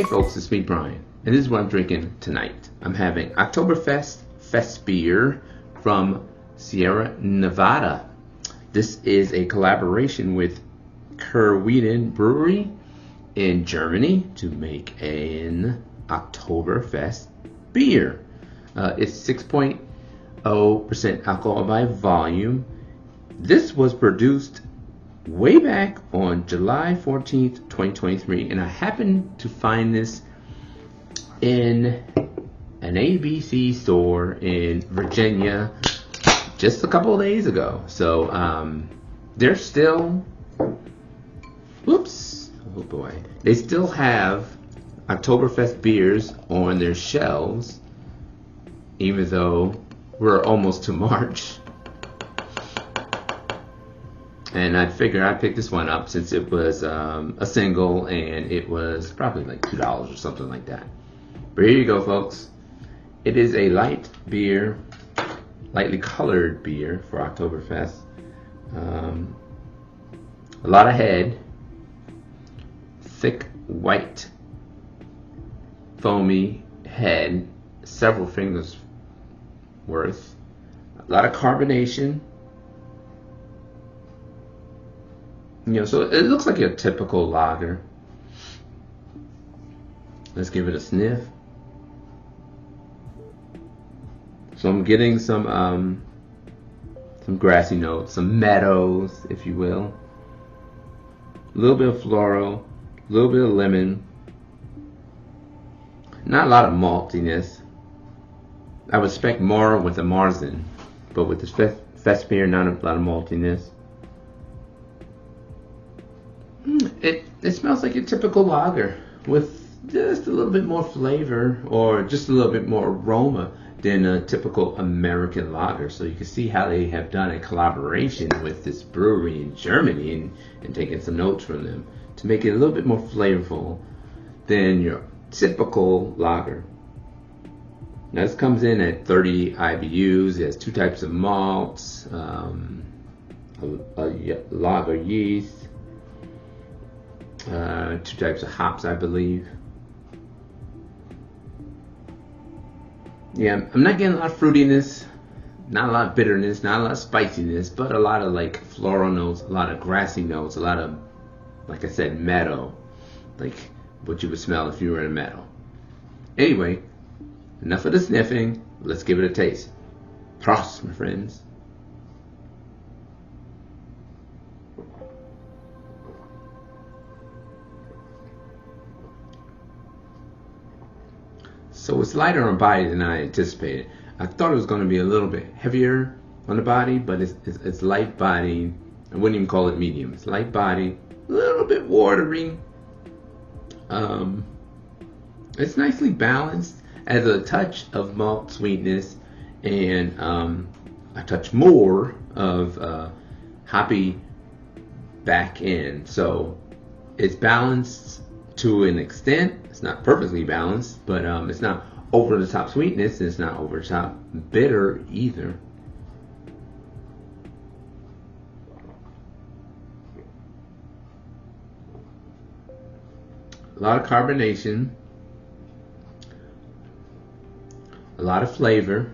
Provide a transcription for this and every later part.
folks, it's me Brian, and this is what I'm drinking tonight. I'm having Oktoberfest Festbier from Sierra Nevada. This is a collaboration with Kehrwieder Brewery in Germany to make an Oktoberfest beer. It's 6.0% alcohol by volume. This was produced way back on July 14th, 2023, and I happened to find this in an ABC store in Virginia just a couple of days ago. So they're still, whoops, oh boy, they still have Oktoberfest beers on their shelves, even though we're almost to March. And I figured I'd pick this one up since it was a single and it was probably like $2 or something like that. But here you go, folks. It is a light beer, lightly colored beer for Oktoberfest. A lot of head, thick white, foamy head, several fingers worth. A lot of carbonation. You know, so it looks like a typical lager. Let's give it a sniff. So I'm getting some grassy notes, some meadows, if you will. A little bit of floral, a little bit of lemon. Not a lot of maltiness. I would expect more with the Marzen, but with the Festbier, not a lot of maltiness. It smells like a typical lager with just a little bit more flavor or just a little bit more aroma than a typical American lager. So you can see how they have done a collaboration with this brewery in Germany and taken some notes from them to make it a little bit more flavorful than your typical lager. Now this comes in at 30 IBUs. It has two types of malts, a lager yeast, two types of hops, I believe. Yeah, I'm not getting a lot of fruitiness, not a lot of bitterness, not a lot of spiciness, but a lot of like floral notes, a lot of grassy notes, a lot of, like I said, meadow, like what you would smell if you were in a meadow. Anyway, enough of the sniffing. Let's give it a taste. Prost, my friends. So it's lighter on body than I anticipated. I thought it was going to be a little bit heavier on the body, but it's light body. I wouldn't even call it medium. It's light body, a little bit watery. It's nicely balanced, as a touch of malt sweetness and a touch more of hoppy back end. So it's balanced to an extent. It's not perfectly balanced, but it's not over the top sweetness, and it's not over the top bitter either. A lot of carbonation, a lot of flavor,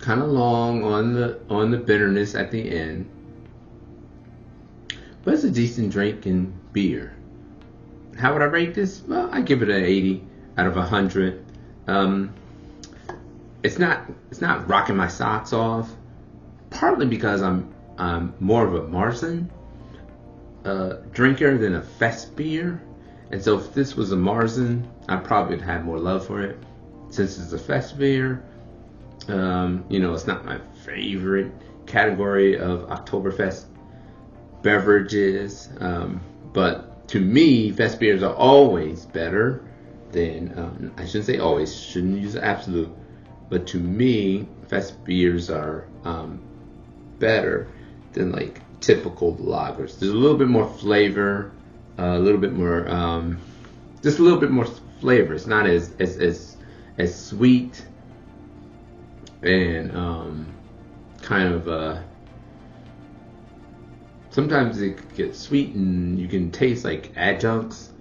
kind of long on the bitterness at the end. But it's a decent drinking beer. How would I rate this? Well, I give it an 80 out of 100. It's not rocking my socks off. Partly because I'm more of a Marzen drinker than a Festbier, and so if this was a Marzen, I probably would have more love for it. Since it's a Festbier, you know, it's not my favorite category of Oktoberfest beverages, but to me, Fest beers are always better than, I shouldn't say always, shouldn't use absolute, but to me, Fest beers are better than like typical lagers. There's a little bit more flavor, a little bit more, just a little bit more flavor. It's not as sweet and kind of Sometimes it gets sweet and you can taste like adjuncts.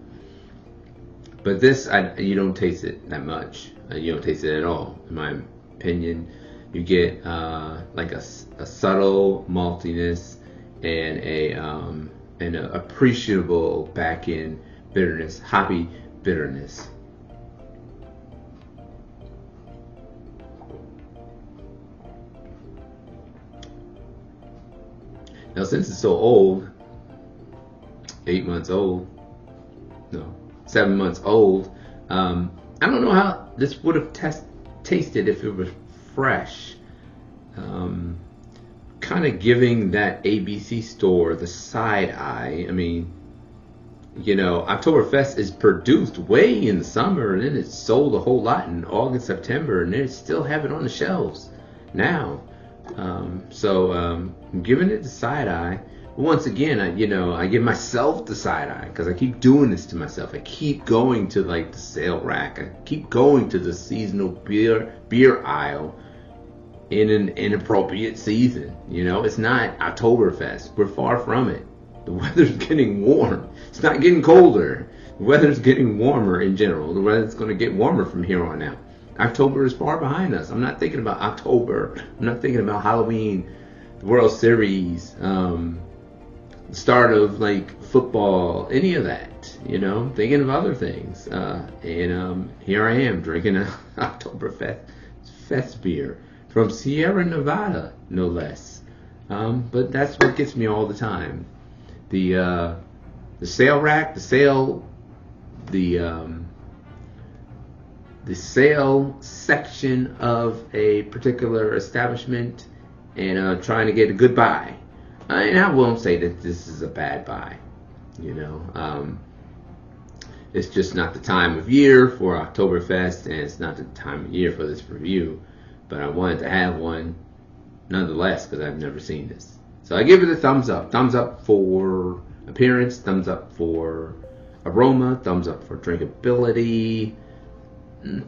But this, you don't taste it that much. You don't taste it at all, in my opinion. You get like a subtle maltiness and an appreciable back end bitterness, hoppy bitterness. Now, since it's so old, 8 months old, no, 7 months old, I don't know how this would have tasted if it was fresh. Kind of giving that ABC store the side eye. I mean, you know, Oktoberfest is produced way in the summer, and then it's sold a whole lot in August, September, and they still have it on the shelves now. So I'm giving it the side eye. Once again, I give myself the side eye because I keep doing this to myself. I keep going to like the sale rack. I keep going to the seasonal beer aisle in an inappropriate season. You know, it's not Oktoberfest. We're far from it. The weather's getting warm. It's not getting colder. The weather's getting warmer in general. The weather's going to get warmer from here on out. October is far behind us. I'm not thinking about October. I'm not thinking about Halloween, the World Series, the start of like football, any of that. You know, thinking of other things. And here I am drinking an Oktoberfest Festbier from Sierra Nevada, no less. But that's what gets me all the time. The sale rack, the sale section of a particular establishment, and trying to get a good buy. And I won't say that this is a bad buy. You know, it's just not the time of year for Oktoberfest, and it's not the time of year for this review. But I wanted to have one nonetheless because I've never seen this. So I give it a thumbs up. Thumbs up for appearance, thumbs up for aroma, thumbs up for drinkability,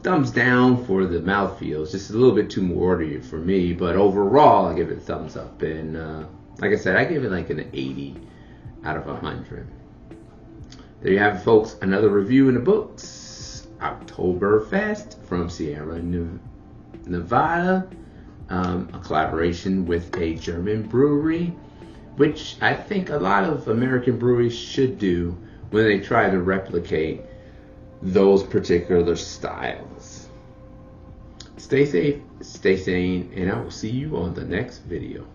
thumbs down for the mouthfeel. It's just a little bit too wordy for me, but overall I give it a thumbs up. And like I said, I give it like an 80 out of 100. There you have it, folks. Another review in the books. Oktoberfest from Sierra Nevada. A collaboration with a German brewery, which I think a lot of American breweries should do when they try to replicate those particular styles. Stay safe, stay sane, and I will see you on the next video.